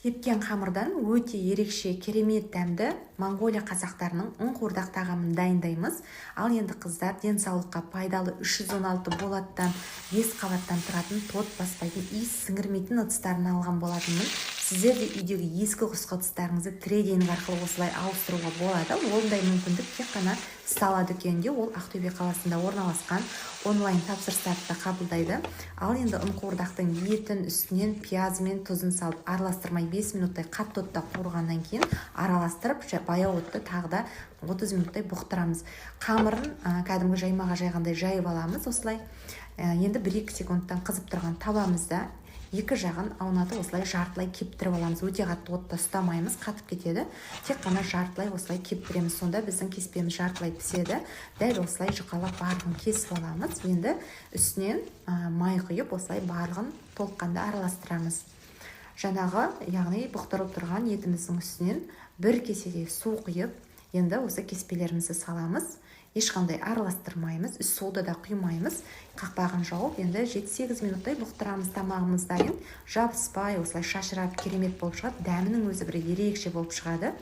Кепкен қамырдан өте ерекше керемет дәмді Монғолия қазақтарының ұн-қуырдақ тағамын дайындаймыз. Ал енді қыздар, денсаулыққа пайдалы 316 болаттан 5 қабаттан тұратын тот баспайтын иіс сіңірмейтін ыдыстарын алған болатынмын. Сіздер де үйдегі ескі құсқы ыдыстарыңызды трейдинг арқылы осылай ауыстыруға болады. Ондай мүмкіндік тек қана Стала дүкенінде, ол Ақтөбе қаласында орналасқан, онлайн тапсырыстарды қабылдайды. Ал енді ұн-қуырдақтың етін үстінен пиязы мен тұзын салып араластырмай 5 минуттай қатты отта қуырғаннан кейін араластырып, баяу отты тағы да 30 минуттай бұқтырамыз. Қамырын кәдімгі жаймаға жайғандай жайып аламыз. Осылай енді 1-2 секундтан қызып тұрған табамызда екі жағын аунатып осылай жартылай кептіріп аламыз. Өте қатты отта ұстамаймыз, қатып кетеді. Тек қана жартылай осылай кептіреміз. Сонда біздің кеспеміз жартылай піседі. Дәл осылай жұқалап барлығын кесіп аламыз. Енді үстінен май құйып осылай барлығын толыққанды араластырамыз. Жаңағы, яғни бұқтырып тұрған етіміздің үстінен 1 кеседей су құйып, енді осы кеспелерімізді саламыз. Ешқандай араластырмаймыз, суды да құймаймыз. Қақпағын жауып, енді 7-8 минуттай бұқтырамыз. Тамағымыз дайын, жабыспай, осылай шашырап керемет болып шығады. Дәмінің өзі бір ерекше болып шығады.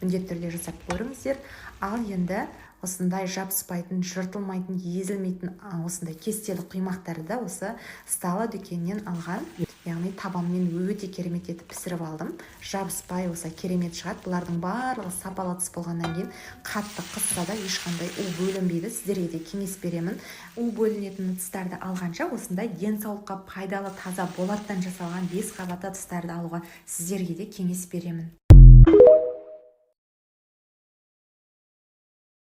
Міндетті түрде жасап көріңіздер. Ал енді осындай жабыспайтын, жыртылмайтын, езілмейтін осындай кестелі құймақтарды да осы Стала дүкенінен алған. Яғни табанмен өте керемет етіп пісіріп алдым. Жабыспай осылай керемет шығады. Бұлардың барлығы сапалы ыдыс болғаннан кейін қатты қысса да ешқандай у бөлінбейді. Сіздерге де кеңес беремін. У бөлінетін ыдыстарды алғанша осындай денсаулыққа пайдалы таза болаттан жасалған 5 қабатты ыдыстарды алуға сіздерге де кеңес беремін.